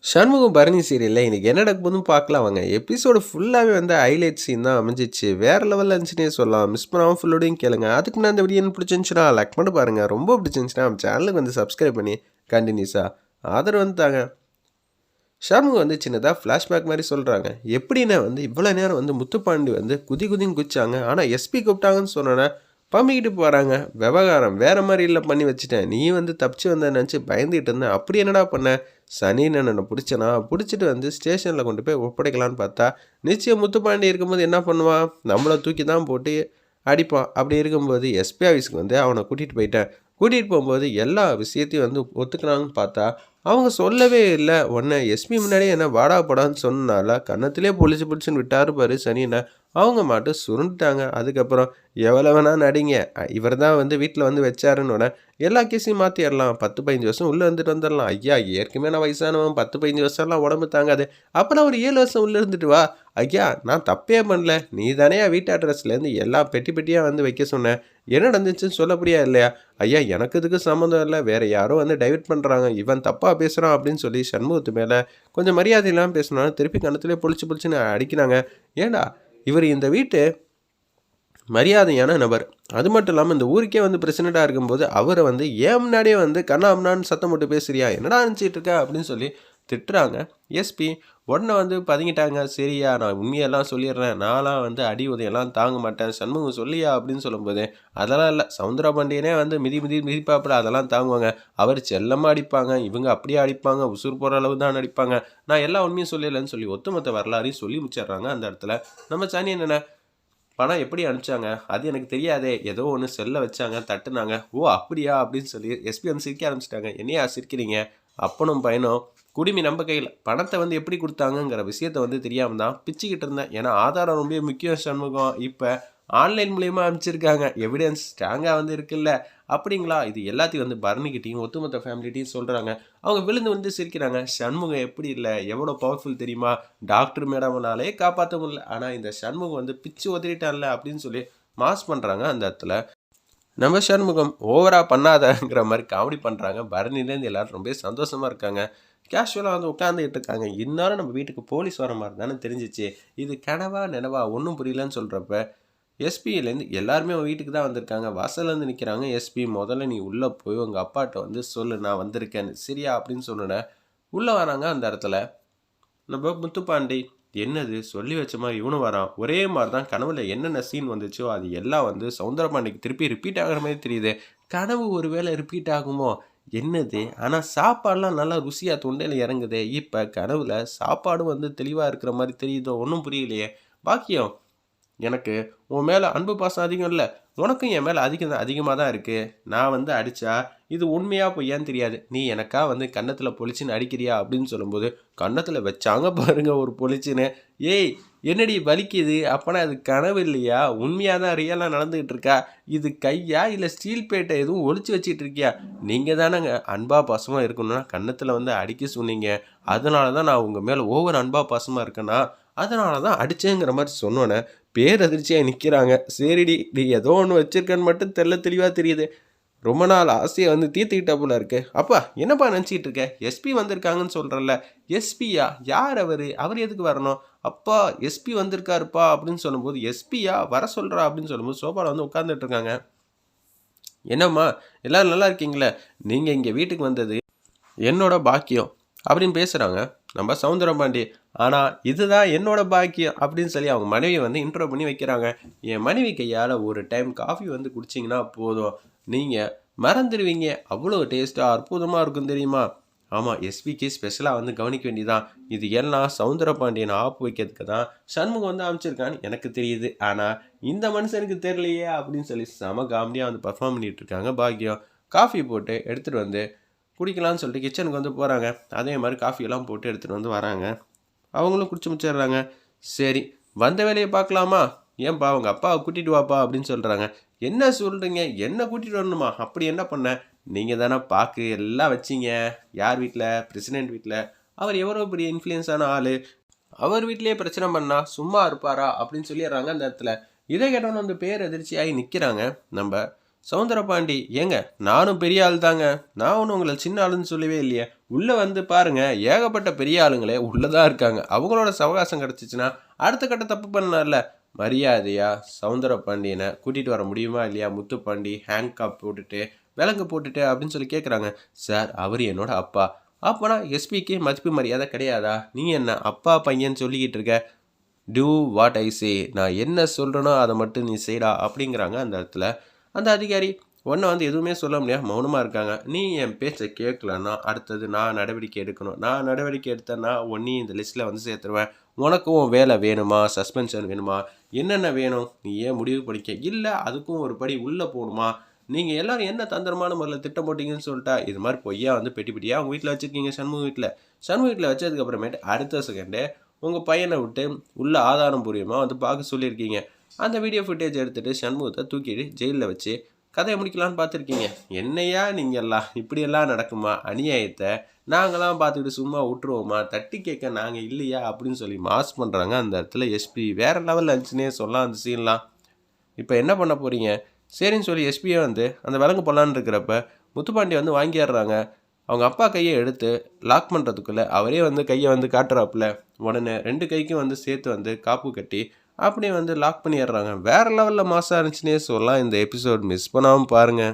சண்முகம் பரணி சீரியல்ல இன்னைக்கு என்ன நடக்க போதுன்னு பார்க்கலாம் வாங்க. எபிசோடு ஃபுல்லாவே வந்து ஹைலைட் சீன் தான் அமைஞ்சிச்சு. வேற லெவல்ல இருந்துச்சுன்னே சொல்லலாம். மிஸ் பண்ணாம ஃபுல்லோடையும் கேளுங்க. அதுக்கு முன்னாடி இந்த வீடியோ எனக்கு பிடிச்சிருந்துச்சுன்னா லைக் பண்ணி பாருங்க. ரொம்ப பிடிச்சிருந்துச்சுன்னா நம்ம சேனலுக்கு வந்து சப்ஸ்கிரைப் பண்ணி கண்டினியூஸா ஆதரவு வந்து தாங்க. ஷாமுங்க வந்து சின்னதாக ஃப்ளாஷ்பேக் மாதிரி சொல்கிறாங்க. எப்படின்னா வந்து இவ்வளோ நேரம் வந்து முத்துப்பாண்டி வந்து குதின்னு குதிச்சாங்க. ஆனால் எஸ்பி கூப்பிட்டாங்கன்னு சொன்னோன்னே பம்பிக்கிட்டு போகிறாங்க. விவகாரம் வேறு மாதிரி இல்லை பண்ணி வச்சுட்டேன். நீ வந்து தப்பிச்சு வந்த நினச்சி பயந்துகிட்டு இருந்தேன். அப்படி என்னடா பண்ண? சனின்னு என்னை பிடிச்சனா பிடிச்சிட்டு வந்து ஸ்டேஷனில் கொண்டு போய் ஒப்படைக்கலான்னு பார்த்தா நிச்சயம் முத்துப்பாண்டி இருக்கும்போது என்ன பண்ணுவான்? நம்மளை தூக்கி தான் போட்டு அடிப்பான். அப்படி இருக்கும்போது எஸ்பி ஆஃபீஸுக்கு வந்து அவனை கூட்டிகிட்டு போயிட்டேன். கூட்டிகிட்டு போகும்போது எல்லா விஷயத்தையும் வந்து ஒத்துக்கிறாங்கன்னு பார்த்தா அவங்க சொல்லவே இல்லை. உடனே எஸ்பி முன்னாடியே என்ன வாடா போடான்னு சொன்னனால கன்னத்திலே பொழிச்சுன்னு விட்டாரு பாரு சனியனை. அவங்க மாட்டும் சுருண்டுட்டாங்க. அதுக்கப்புறம் எவ்வளோ வேணா நடிங்க, இவர் தான் வந்து வீட்டில் வந்து வச்சாருன்னு எல்லா கேஸையும் மாற்றிடலாம். 10-15 வருஷம் உள்ளே இருந்துட்டு வந்துடலாம். ஐயா ஏற்கனவே நான் வயசானவன், 10-15 வருஷம்லாம் உடம்பு தாங்காது. அப்போலாம் ஒரு 7 வருஷம் உள்ளே இருந்துட்டு வா. ஐயா நான் தப்பே பண்ணல, நீ தானே வீட்டு அட்ரஸ்லேருந்து எல்லா பெட்டி பெட்டியாக வந்து வைக்க சொன்னேன். என்ன நடந்துச்சுன்னு சொல்லப்படியா இல்லையா? ஐயா எனக்கு இதுக்கு சம்மந்தம் இல்லை, வேறு யாரோ வந்து டைவர்ட் பண்ணுறாங்க, இவன் தப்பாக பேசுகிறான் அப்படின்னு சொல்லி சண்முகத்து மேலே கொஞ்சம் மரியாதை இல்லாமல் பேசினாலும் திருப்பி கணத்துலேயே பொழிச்சுன்னு அடிக்கிறாங்க. ஏண்டா இவர் இந்த வீட்டு மரியாதையான நபர், அது மட்டும் இல்லாமல் இந்த ஊருக்கே வந்து பிரசிடெண்ட்டாக இருக்கும்போது அவரை வந்து ஏன் முன்னாடியே வந்து கண்ணாம்னான்னு சத்தம் போட்டு பேசுறியா, என்னடா நினச்சிட்டு இருக்க அப்படின்னு சொல்லி திட்டுறாங்க. எஸ்பி உடனே வந்து பதுங்கிட்டாங்க. சரியா நான் உண்மையெல்லாம் சொல்லிடுறேன், நான்லாம் வந்து அடி உதையெல்லாம் தாங்க மாட்டேன், சண்முகம் சொல்லியா அப்படின்னு சொல்லும்போது அதெல்லாம் இல்லை, சவுந்தரா பாண்டியனே வந்து மிதிப்பாப்பில் அதெல்லாம் தாங்குவாங்க, அவர் செல்லமாக அடிப்பாங்க, இவங்க அப்படியே அடிப்பாங்க, உசுர் போகிற அளவு தான் அடிப்பாங்க, நான் எல்லா உண்மையும் சொல்லிடலன்னு சொல்லி ஒத்துமொத்த வரலாறையும் சொல்லி முடிச்சிடுறாங்க. அந்த இடத்துல நம்ம சனி என்னென்ன பணம் எப்படி அனுப்பிச்சாங்க அது எனக்கு தெரியாதே, ஏதோ ஒன்று செல்ல வச்சாங்க, தட்டுனாங்க, ஓ அப்படியா அப்படின்னு சொல்லி எஸ்பி வந்து சிரிக்க ஆரம்பிச்சிட்டாங்க. என்னையா சிரிக்கிறீங்க? அப்பனும் பையனும் குடிமி நம்ம கையில், பணத்தை வந்து எப்படி கொடுத்தாங்கங்கிற விஷயத்த வந்து தெரியாமல் தான் பிச்சுக்கிட்டு இருந்தேன். ஏன்னா ஆதாரம் ரொம்ப முக்கியம் சண்முகம். இப்போ ஆன்லைன் மூலியமாக அனுப்பிச்சிருக்காங்க, எவிடன்ஸ் ஸ்ட்ராங்காக வந்து இருக்குல்ல. அப்படிங்களா? இது எல்லாத்தையும் வந்து பரணிக்கிட்டையும் ஒத்துமொத்த ஃபேமிலிட்டையும் சொல்கிறாங்க. அவங்க விழுந்து வந்து சிரிக்கிறாங்க. சண்முகம் எப்படி இல்லை, எவ்வளோ பவர்ஃபுல் தெரியுமா, டாக்டர் மேடம்னாலே காப்பாற்ற முடியல, ஆனால் இந்த சண்முகம் வந்து பிச்சு உதறிட்டான்ல அப்படின்னு சொல்லி மாஸ் பண்ணுறாங்க. அந்த இடத்துல நம்ம சண்முகம் ஓவராக பண்ணாதங்கிற மாதிரி காமெடி பண்ணுறாங்க. பரணிலேருந்து எல்லோரும் ரொம்ப சந்தோஷமாக இருக்காங்க. கேஷுவலாக வந்து உட்காந்துக்கிட்டு இருக்காங்க. இந்நேரம் நம்ம வீட்டுக்கு போலீஸ் வர மாதிரி தானே தெரிஞ்சிச்சு, இது கனவா நினவா ஒன்றும் புரியலன்னு சொல்கிறப்ப எஸ்பியிலேருந்து எல்லாருமே வீட்டுக்கு தான் வந்திருக்காங்க. வாசல்லேருந்து நிற்கிறாங்க. எஸ்பி முதல்ல நீ உள்ளே போய் உங்கள் அப்பாட்ட வந்து சொல்லு நான் வந்திருக்கேன்னு, சரியா அப்படின்னு சொன்னேன். உள்ளே வராங்க. அந்த இடத்துல நம்ம முத்துப்பாண்டி என்னது சொல்லி வச்ச மாதிரி இவனும் வரான், ஒரே மாதிரி தான் கனவுல என்னென்ன சீன் வந்துச்சோ அது எல்லாம் வந்து சவுந்தரபாண்டிக்கு திருப்பி ரிப்பீட் ஆகிற மாதிரி தெரியுது. கனவு ஒருவேளை ரிப்பீட் ஆகுமோ என்னது? ஆனால் சாப்பாடெலாம் நல்லா ருசியாக தொண்டையில் இறங்குது. இப்போ கனவுல சாப்பாடும் வந்து தெளிவாக இருக்கிற மாதிரி தெரியுதோ, ஒன்றும் புரியலையே. பாக்கியம் எனக்கு உன் மேலே அன்பு பாசம் அதிகம் இல்லை, உனக்கும் என் மேலே அதிகமாக தான் இருக்குது. நான் வந்து அடித்தா இது உண்மையாக பொய்யான்னு தெரியாது, நீ எனக்கா வந்து கன்னத்தில் பொழிச்சின்னு அடிக்கிறியா அப்படின்னு சொல்லும்போது கன்னத்தில் வச்சாங்க பாருங்க ஒரு பொழிச்சின்னு. ஏய் என்னடி வலிக்குது? அப்போனா அது கனவு இல்லையா, உண்மையாக தான் ரியலாக நடந்துக்கிட்டு இருக்கா? இது கையா இல்லை ஸ்டீல் பேட்டை எதுவும் ஒழிச்சு வச்சிட்டு இருக்கியா? நீங்கள் தானேங்க அன்பா பாசமாக இருக்கணும்னா கன்னத்தில் வந்து அடிக்க சொன்னீங்க, அதனால தான் நான் உங்கள் மேலே ஓவர் அன்பா பாசமாக இருக்கேன்னா அதனால தான் அடித்தேங்கிற மாதிரி சொன்னோன்னே பேரதிர்ச்சியாக நிற்கிறாங்க. சரிடி நீ ஏதோ ஒன்று வச்சிருக்கன்னு மட்டும் தெளிவாக தெரியுது, ரொம்ப நாள் ஆசையை வந்து தீர்த்துக்கிட்டா போல இருக்கு. அப்பா என்னப்பா நினச்சிக்கிட்டு இருக்க? எஸ்பி வந்திருக்காங்கன்னு சொல்கிறல்ல, எஸ்பியா யார் அவர் எதுக்கு வரணும்? அப்பா எஸ்பி வந்திருக்காருப்பா அப்படின்னு சொல்லும்போது எஸ்பியா வர சொல்கிறா அப்படின்னு சொல்லும்போது சோபாவில் வந்து உட்காந்துட்டு இருக்காங்க. என்னம்மா எல்லோரும் நல்லா இருக்கீங்களே, நீங்கள் இங்கே வீட்டுக்கு வந்தது என்னோட பாக்கியம் அப்படின்னு பேசுகிறாங்க நம்ம சவுந்தரபாண்டி. ஆனால் இதுதான் என்னோட பாக்கியம் அப்படின்னு சொல்லி அவங்க மனைவியை வந்து இன்ட்ரோ பண்ணி வைக்கிறாங்க. என் மனைவி கையால் ஒரு டைம் காஃபி வந்து குடிச்சிங்கன்னா போதும், நீங்கள் மறந்துடுவீங்க, அவ்வளோ டேஸ்ட்டாக அற்புதமாக இருக்கும் தெரியுமா? ஆமாம் எஸ்பிக்கு ஸ்பெஷலாக வந்து கவனிக்க வேண்டியதான், இது எல்லாம் சவுந்தரபாண்டியனை ஆப்பு வைக்கிறதுக்கு தான் சண்முகம் வந்து அமைச்சிருக்கான்னு எனக்கு தெரியுது, ஆனால் இந்த மனுஷனுக்கு தெரியலையே அப்படின்னு சொல்லி செம காமெடியாக வந்து பர்ஃபார்ம் பண்ணிகிட்டு இருக்காங்க பாக்கியம். காஃபி போட்டு எடுத்துகிட்டு வந்து குடிக்கலான்னு சொல்லிட்டு கிச்சனுக்கு வந்து போகிறாங்க. அதே மாதிரி காஃபியெல்லாம் போட்டு எடுத்துகிட்டு வந்து வராங்க. அவங்களும் குடிச்சு முடிச்சிடுறாங்க. சரி வந்த வேலையை பார்க்கலாமா, ஏன்பா அவங்க அப்பாவை கூட்டிகிட்டு வாப்பா அப்படின்னு சொல்கிறாங்க. என்ன சொல்கிறீங்க, என்ன கூட்டிகிட்டு வரணுமா? அப்படி என்ன பண்ண? நீங்கள் தானே பார்க்கு எல்லாம் வச்சிங்க யார் வீட்டில், பிரசிடென்ட் வீட்டில், அவர் எவ்வளோ பெரிய இன்ஃப்ளூயன்ஸான ஆள், அவர் வீட்டிலேயே பிரச்சனை பண்ணால் சும்மா இருப்பாரா அப்படின்னு சொல்லிடுறாங்க. அந்த இடத்துல இதை கேட்டோன்னு வந்து பேர் எதிர்ச்சியாகி நிற்கிறாங்க நம்ம சௌந்தரபாண்டி, ஏங்க நானும் பெரிய ஆள் தாங்க. நான் ஒண்ணும் உங்கள சின்ன ஆளுன்னு சொல்லவே இல்லையே. உள்ள வந்து பாருங்க, ஏகப்பட்ட பெரிய ஆளுங்களே உள்ள தான் இருக்காங்க. அவங்களோட சவகாசம் கிடைச்சுச்சுன்னா, அடுத்த கட்ட தப்பு பண்ணலாம்ல. மரியாதையா சௌந்தரபாண்டியன கூட்டிட்டு வர முடியுமா இல்லையா? முத்துப்பாண்டி ஹேண்ட்காப் போட்டுட்டு, விலங்கு போட்டுட்டு அப்படின்னு சொல்லி கேட்குறாங்க. சார் அவரு என்னோட அப்பா. அப்பனா எஸ்பிக்கு மதிப்பு மரியாதை கிடையாதா? நீ என்ன அப்பா பையன்னு சொல்லிக்கிட்டு இருக்க? டூ வாட் ஐ சே. நான் என்ன சொல்கிறேனோ அதை மட்டும் நீ செய்டா அப்படிங்கிறாங்க அந்த இடத்துல. அந்த அதிகாரி உன்னை வந்து எதுவுமே சொல்ல முடியாது, மௌனமாக இருக்காங்க. நீ என் பேச்சை கேட்கலன்னா அடுத்தது நான் நடவடிக்கை எடுக்கணும். நான் நடவடிக்கை எடுத்தேன்னா உன்னையும் இந்த லிஸ்ட்டில் வந்து சேர்த்துருவேன். உனக்கும் உன் வேலை வேணுமா, சஸ்பென்ஷன் வேணுமா, என்னென்ன வேணும் நீ ஏன் முடிவு பண்ணிக்க. இல்லை அதுக்கும் ஒரு படி உள்ளே போகணுமா, நீங்கள் எல்லாரும் என்ன தந்திரமான முறையில் திட்டம் போட்டிங்கன்னு சொல்லிட்டா இது மாதிரி பொய்யா வந்து பெட்டி பெட்டியாக அவங்க வீட்டில் வச்சுருக்கீங்க. சண்முக வீட்டில் வச்சதுக்கப்புறமேட்டு அடுத்த செகண்டே உங்கள் பையனை விட்டு உள்ள ஆதாரம் பூர்வமாக வந்து பார்க்க சொல்லியிருக்கீங்க. அந்த வீடியோ ஃபுட்டேஜ் எடுத்துகிட்டு சண்முகத்தை தூக்கிட்டு ஜெயிலில் வச்சு கதையை முடிக்கலான்னு பார்த்துருக்கீங்க. என்னையா நீங்கள்லாம் இப்படியெல்லாம் நடக்குமா? அநியாயத்தை நாங்களாம் பார்த்துக்கிட்டு சும்மா விட்டுருவோமா? தட்டி கேட்க நாங்கள் இல்லையா அப்படின்னு சொல்லி மாஸ் பண்ணுறாங்க அந்த இடத்துல எஸ்பி. வேறு லெவலில் இருந்துச்சுன்னே சொல்லலாம் அந்த சீன்லாம். இப்போ என்ன பண்ண போகிறீங்க? சரின்னு சொல்லி எஸ்பியை வந்து அந்த விலங்கு போடலான்னு இருக்கிறப்ப முத்துப்பாண்டி வந்து வாங்கிடுறாங்க. அவங்க அப்பா கையை எடுத்து லாக் பண்ணுறதுக்குள்ளே அவரே வந்து கையை வந்து காட்டுறாப்புல. உடனே 2 கைக்கும் வந்து சேர்த்து வந்து காப்பு கட்டி அப்படியே வந்து லாக் பண்ணிடுறாங்க. வேறு லெவலில் மாசாக இருந்துச்சுன்னே சொல்லலாம் இந்த எபிசோட். மிஸ் பண்ணாமல் பாருங்கள்.